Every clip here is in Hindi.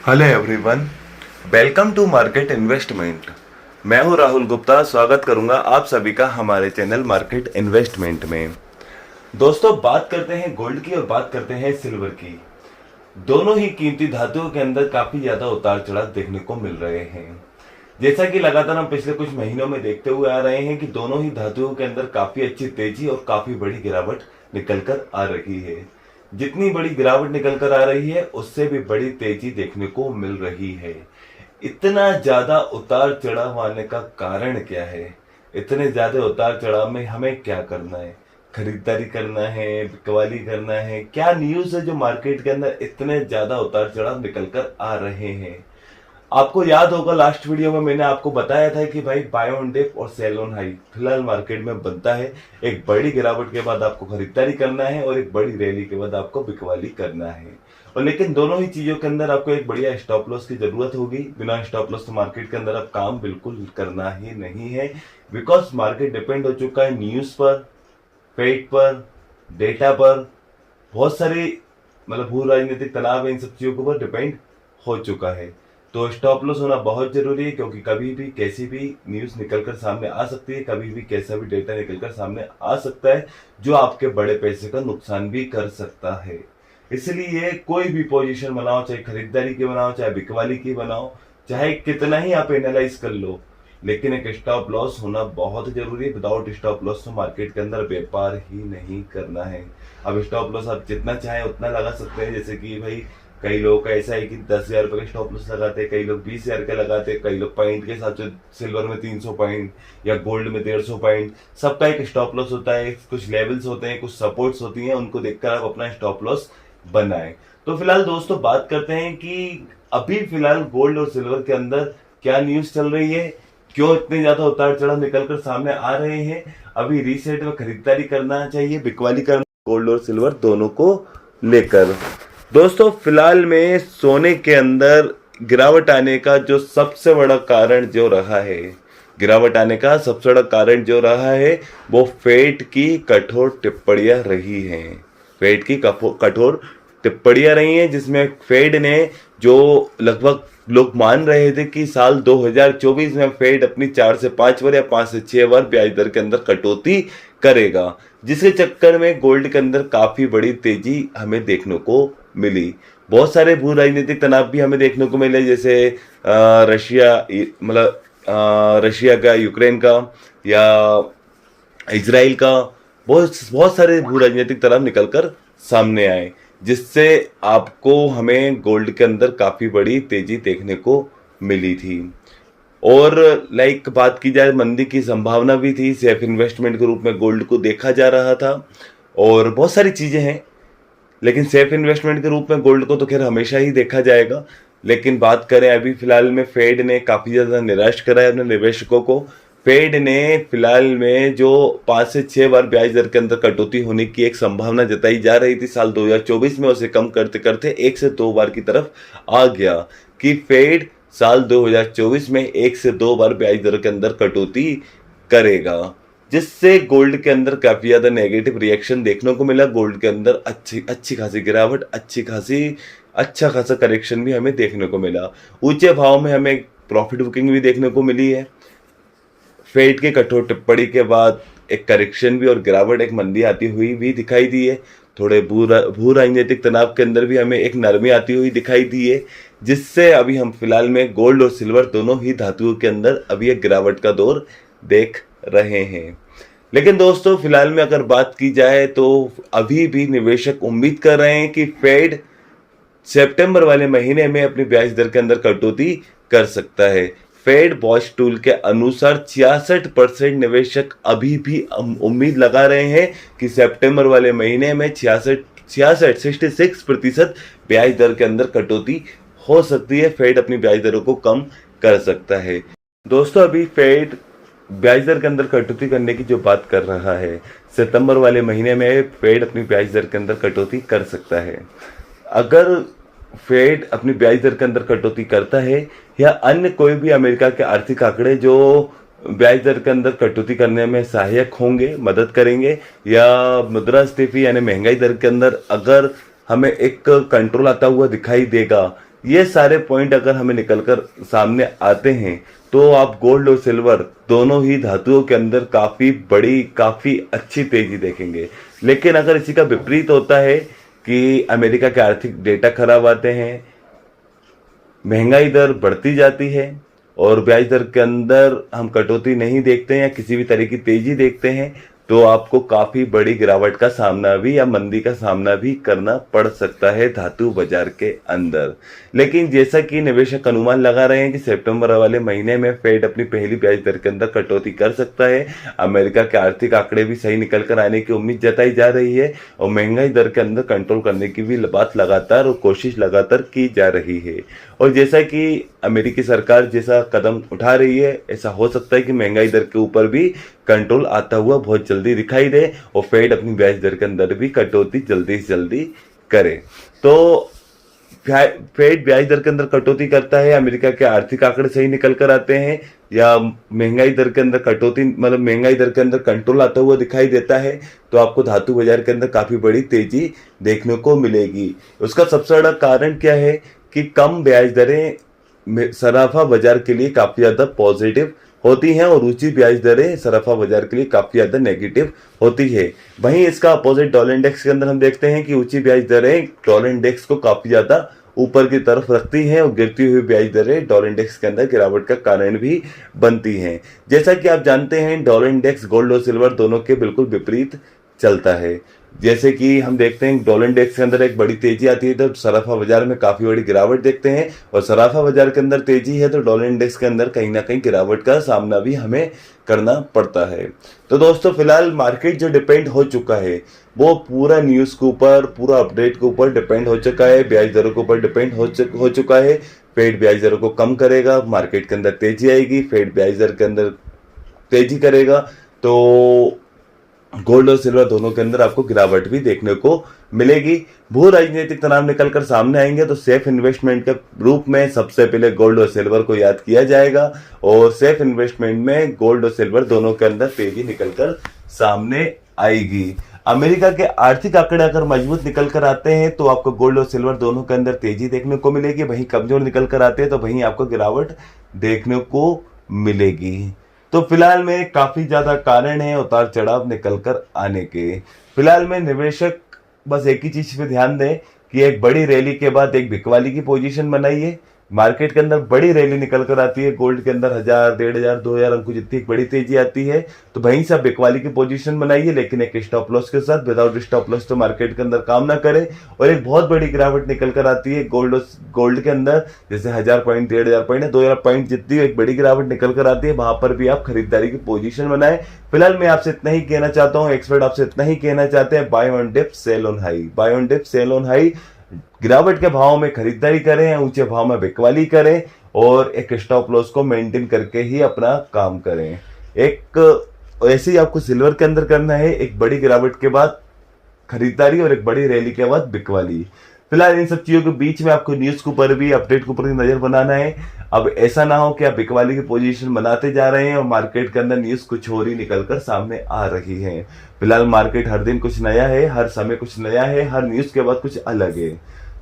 Hello everyone, welcome to market investment. मैं हूं राहुल गुप्ता। स्वागत करूंगा आप सभी का हमारे चैनल मार्केट इन्वेस्टमेंट में। दोस्तों, बात करते हैं गोल्ड की और बात करते हैं सिल्वर की। दोनों ही कीमती धातुओं के अंदर काफी ज्यादा उतार चढ़ाव देखने को मिल रहे हैं। जैसा कि लगातार हम पिछले कुछ महीनों में देखते हुए आ रहे हैं कि दोनों ही धातुओं के अंदर काफी अच्छी तेजी और काफी बड़ी गिरावट निकल कर आ रही है। जितनी बड़ी गिरावट निकल कर आ रही है उससे भी बड़ी तेजी देखने को मिल रही है। इतना ज्यादा उतार चढ़ाव आने का कारण क्या है? इतने ज्यादा उतार चढ़ाव में हमें क्या करना है? खरीदारी करना है, बिकवाली करना है? क्या न्यूज है जो मार्केट के अंदर इतने ज्यादा उतार चढ़ाव निकल कर आ रहे हैं? आपको याद होगा लास्ट वीडियो में मैंने आपको बताया था कि भाई बाय ऑन डिप और सेल ऑन हाई फिलहाल मार्केट में बनता है। एक बड़ी गिरावट के बाद आपको खरीदारी करना है और एक बड़ी रैली के बाद आपको बिकवाली करना है। और लेकिन दोनों ही चीजों के अंदर आपको एक बढ़िया स्टॉप लॉस की जरूरत होगी। बिना स्टॉप लॉस तो मार्केट के अंदर आप काम बिल्कुल करना ही नहीं है। बिकॉज मार्केट डिपेंड हो चुका है न्यूज पर, फेट पर, डेटा पर, बहुत सारे भू राजनीतिक तनाव है, इन सब चीजों के ऊपर डिपेंड हो चुका है। तो स्टॉप लॉस होना बहुत जरूरी है क्योंकि कभी भी कैसी भी न्यूज निकलकर सामने आ सकती है, कभी भी कैसा भी डेटा निकलकर सामने आ सकता है जो आपके बड़े पैसे का नुकसान भी कर सकता है। इसलिए कोई भी पोजीशन बनाओ, चाहे खरीदारी की बनाओ, चाहे बिकवाली की बनाओ, चाहे कितना ही आप एनालाइज कर लो, लेकिन एक स्टॉप लॉस होना बहुत जरूरी है। विदाउट स्टॉप लॉस तो मार्केट के अंदर व्यापार ही नहीं करना है। अब स्टॉप लॉस आप जितना चाहे उतना लगा सकते हैं। जैसे कि भाई कई लोगों का ऐसा है कि 10,000 रुपए का स्टॉप लॉस लगाते हैं, कई लोग 20,000 का लगाते हैं, कई लोग पॉइंट के हिसाब से सिल्वर में 300 पॉइंट या गोल्ड में 150 पॉइंट। सबका एक स्टॉप लॉस होता है, कुछ लेवल्स होते हैं, कुछ सपोर्ट्स होती हैं, उनको देखकर आप अपना स्टॉप लॉस बनाएं। तो फिलहाल दोस्तों बात करते हैं कि अभी फिलहाल गोल्ड और सिल्वर के अंदर क्या न्यूज चल रही है, क्यों इतने ज्यादा उतार चढ़ाव निकलकर सामने आ रहे हैं। अभी रीसेट में खरीदारी करना चाहिए, बिकवाली करना, गोल्ड और सिल्वर दोनों को लेकर। दोस्तों, फिलहाल में सोने के अंदर गिरावट आने का जो सबसे बड़ा कारण जो रहा है, गिरावट आने का सबसे बड़ा कारण जो रहा है वो फेड की कठोर टिप्पणियां रही हैं। फेड की कठोर टिप्पणियां रही हैं जिसमें फेड ने, जो लगभग लोग मान रहे थे कि साल 2024 में फेड अपनी 4 से 5 बार या 5 से 6 बार ब्याज दर के अंदर कटौती करेगा, जिसके चक्कर में गोल्ड के अंदर काफी बड़ी तेजी हमें देखने को मिली। बहुत सारे भू राजनीतिक तनाव भी हमें देखने को मिले, जैसे रशिया का, यूक्रेन का या इजराइल का, बहुत बहुत सारे भू राजनीतिक तनाव निकलकर सामने आए, जिससे आपको हमें गोल्ड के अंदर काफी बड़ी तेजी देखने को मिली थी। और बात की जाए, मंदी की संभावना भी थी, सेफ इन्वेस्टमेंट के रूप में गोल्ड को देखा जा रहा था और बहुत सारी चीजें हैं। लेकिन सेफ इन्वेस्टमेंट के रूप में गोल्ड को तो खैर हमेशा ही देखा जाएगा। लेकिन बात करें अभी फिलहाल में, फेड ने काफी ज्यादा निराश करा है अपने निवेशकों को। फेड ने फिलहाल में जो 5 से 6 बार ब्याज दर के अंदर कटौती होने की एक संभावना जताई जा रही थी साल 2024 में, उसे कम करते करते 1 से 2 बार की तरफ आ गया कि फेड साल 2024 में 1 से 2 बार ब्याज दर के अंदर कटौती करेगा, जिससे गोल्ड के अंदर काफी ज्यादा नेगेटिव रिएक्शन देखने को मिला। गोल्ड के अंदर अच्छी खासी गिरावट, अच्छा खासा करेक्शन भी हमें देखने को मिला। ऊंचे भाव में हमें प्रॉफिट बुकिंग भी देखने को मिली है। फेड के कठोर टिप्पणी के बाद एक करेक्शन भी और गिरावट, एक मंदी आती हुई भी दिखाई दी है। थोड़े भू राजनीतिक तनाव के अंदर भी हमें एक नरमी आती हुई दिखाई दी है, जिससे अभी हम फिलहाल में गोल्ड और सिल्वर दोनों ही धातुओं के अंदर अभी एक गिरावट का दौर देख रहे हैं। लेकिन दोस्तों, फिलहाल में अगर बात की जाए तो अभी भी निवेशक उम्मीद कर रहे हैं कि फेड सितंबर वाले महीने में अपनी ब्याज दर के अंदर कटौती कर सकता है। फेड वॉच टूल के अनुसार 66% निवेशक अभी भी उम्मीद लगा रहे हैं कि सितंबर वाले महीने में 66% ब्याज दर के अंदर कटौती हो सकती है। फेड अपनी ब्याज दरों को कम कर सकता है। दोस्तों, अभी फेड ब्याज दर के अंदर कटौती करने की जो बात कर रहा है, सितंबर वाले महीने में फेड अपनी ब्याज दर के अंदर कटौती कर सकता है। अगर फेड अपनी ब्याज दर के अंदर कटौती करता है या अन्य कोई भी अमेरिका के आर्थिक आंकड़े जो ब्याज दर के अंदर कटौती करने में सहायक होंगे, मदद करेंगे, या मुद्रास्फीति यानी महंगाई दर के अंदर अगर हमें एक कंट्रोल आता हुआ दिखाई देगा ये सारे पॉइंट अगर हमें निकलकर सामने आते हैं तो आप गोल्ड और सिल्वर दोनों ही धातुओं के अंदर काफी अच्छी तेजी देखेंगे। लेकिन अगर इसी का विपरीत होता है कि अमेरिका के आर्थिक डेटा खराब आते हैं, महंगाई दर बढ़ती जाती है और ब्याज दर के अंदर हम कटौती नहीं देखते हैं या किसी भी तरह की तेजी देखते हैं, तो आपको काफी बड़ी गिरावट का सामना भी या मंदी का सामना भी करना पड़ सकता है धातु बाजार के अंदर। लेकिन जैसा कि निवेशक अनुमान लगा रहे हैं कि सितंबर वाले महीने में फेड अपनी पहली ब्याज दर के अंदर कटौती कर सकता है, अमेरिका के आर्थिक आंकड़े भी सही निकल कर आने की उम्मीद जताई जा रही है और महंगाई दर के अंदर कंट्रोल करने की भी बात लगातार और कोशिश लगातार की जा रही है। और जैसा कि अमेरिकी सरकार जैसा कदम उठा रही है, ऐसा हो सकता है कि महंगाई दर के ऊपर भी कंट्रोल आता हुआ बहुत जल्दी दिखाई दे और फेड अपनी ब्याज दर के अंदर भी कटौती जल्दी से जल्दी करे। तो फेड ब्याज दर के अंदर कटौती करता है, अमेरिका के आर्थिक आंकड़े सही निकल कर आते हैं या महंगाई दर के अंदर कटौती मतलब महंगाई दर के अंदर कंट्रोल आता हुआ दिखाई देता है, तो आपको धातु बाजार के अंदर काफी बड़ी तेजी देखने को मिलेगी। उसका सबसे बड़ा कारण क्या है कि कम ब्याज दरें सराफा बाजार के लिए काफी ज्यादा पॉजिटिव होती हैं और ऊंची ब्याज दरें सराफा बाजार के लिए काफी ज्यादा नेगेटिव होती है। वहीं इसका अपोजिट डॉलर इंडेक्स के अंदर हम देखते हैं कि ऊंची ब्याज दरें डॉलर इंडेक्स को काफी ज्यादा ऊपर की तरफ रखती हैं और गिरती हुई ब्याज दरें डॉलर इंडेक्स के अंदर गिरावट का कारण भी बनती हैं। जैसा कि आप जानते हैं डॉलर इंडेक्स गोल्ड और सिल्वर दोनों के बिल्कुल विपरीत चलता है। जैसे कि हम देखते हैं डॉलर इंडेक्स के अंदर एक बड़ी तेजी आती है तो सराफा बाजार में काफी बड़ी गिरावट देखते हैं, और सराफा बाजार के अंदर तेजी है तो डॉलर इंडेक्स के अंदर कहीं ना कहीं गिरावट का सामना भी हमें करना पड़ता है। तो दोस्तों फिलहाल मार्केट जो डिपेंड हो चुका है वो पूरा न्यूज के ऊपर, पूरा अपडेट के ऊपर डिपेंड हो चुका है, ब्याज दरों के ऊपर डिपेंड हो चुका है। फेड ब्याज दरों को कम करेगा, मार्केट के अंदर तेजी आएगी, फेड ब्याज दर के अंदर तेजी करेगा तो गोल्ड और सिल्वर दोनों के अंदर आपको गिरावट भी देखने को मिलेगी। भू राजनीतिक तनाव निकलकर सामने आएंगे तो सेफ इन्वेस्टमेंट के रूप में सबसे पहले गोल्ड और सिल्वर को याद किया जाएगा और सेफ इन्वेस्टमेंट में गोल्ड और सिल्वर दोनों के अंदर तेजी निकलकर सामने आएगी। अमेरिका के आर्थिक आंकड़े अगर मजबूत निकल कर आते हैं तो आपको गोल्ड और सिल्वर दोनों के अंदर तेजी देखने को मिलेगी, वहीं कमजोर निकल कर आते हैं तो वहीं आपको गिरावट देखने को मिलेगी। तो फिलहाल में काफी ज्यादा कारण है उतार चढ़ाव निकल कर आने के। फिलहाल में निवेशक बस एक ही चीज पे ध्यान दें कि एक बड़ी रैली के बाद एक बिकवाली की पोजीशन बनाइए। मार्केट के अंदर बड़ी रैली निकल कर आती है, गोल्ड के अंदर 1000, 1500, 2000 अंकों जितनी एक बड़ी तेजी आती है तो वहीं से आप बिकवाली की पोजीशन बनाइए, लेकिन एक स्टॉप लॉस के साथ। विदाउट स्टॉप लॉस तो मार्केट के अंदर काम ना करें। और एक बहुत बड़ी गिरावट निकल कर आती है गोल्ड के अंदर, जैसे 1000 पॉइंट, 1500 पॉइंट, 2000 पॉइंट जितनी एक बड़ी गिरावट निकल कर आती है, वहां पर भी आप खरीदारी की पोजीशन बनाए। फिलहाल मैं आपसे इतना ही कहना चाहता हूँ, एक्सपर्ट आपसे इतना ही कहना चाहते हैं, buy on dip sell on high, buy on dip sell on high. गिरावट के भाव में खरीदारी करें, ऊंचे भाव में बिकवाली करें और एक स्टॉप लॉस को मेंटेन करके ही अपना काम करें। एक ऐसे ही आपको सिल्वर के अंदर करना है, एक बड़ी गिरावट के बाद खरीदारी और एक बड़ी रैली के बाद बिकवाली। फिलहाल इन सब चीजों के बीच में आपको न्यूज के ऊपर भी, अपडेट के ऊपर भी नजर बनाना है। अब ऐसा ना हो कि आप बिकवाली की पोजीशन बनाते जा रहे हैं और मार्केट के अंदर न्यूज कुछ और ही निकलकर सामने आ रही है। फिलहाल मार्केट हर दिन कुछ नया है, हर समय कुछ नया है, हर न्यूज के बाद कुछ अलग है।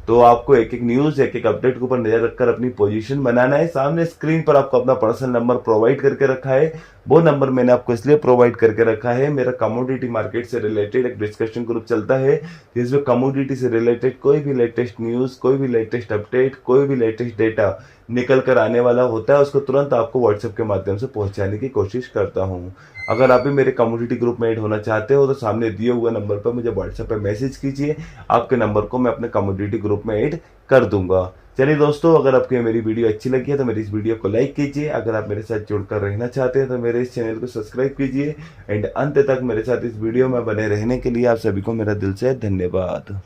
तो आपको एक एक न्यूज, एक एक अपडेट के ऊपर नजर रखकर अपनी पोजीशन बनाना है। सामने स्क्रीन पर आपको अपना पर्सनल नंबर प्रोवाइड करके रखा है। वो नंबर मैंने आपको इसलिए प्रोवाइड करके रखा है, मेरा कमोडिटी मार्केट से रिलेटेड एक डिस्कशन ग्रुप चलता है जिसमें कमोडिटी से रिलेटेड कोई भी लेटेस्ट न्यूज, कोई भी लेटेस्ट अपडेट, कोई भी लेटेस्ट डेटा निकल कर आने वाला होता है उसको तुरंत आपको व्हाट्सएप के माध्यम से पहुंचाने की कोशिश करता हूं। अगर आप भी मेरे कम्युनिटी ग्रुप में ऐड होना चाहते हो तो सामने दिए हुए नंबर पर मुझे व्हाट्सएप पे मैसेज कीजिए, आपके नंबर को मैं अपने कम्युनिटी ग्रुप में ऐड कर दूंगा। चलिए दोस्तों, अगर आपको मेरी वीडियो अच्छी लगी है तो मेरी इस वीडियो को लाइक कीजिए। अगर आप मेरे साथ जुड़कर रहना चाहते हैं तो मेरे इस चैनल को सब्सक्राइब कीजिए एंड अंत तक मेरे साथ इस वीडियो में बने रहने के लिए आप सभी को मेरा दिल से धन्यवाद।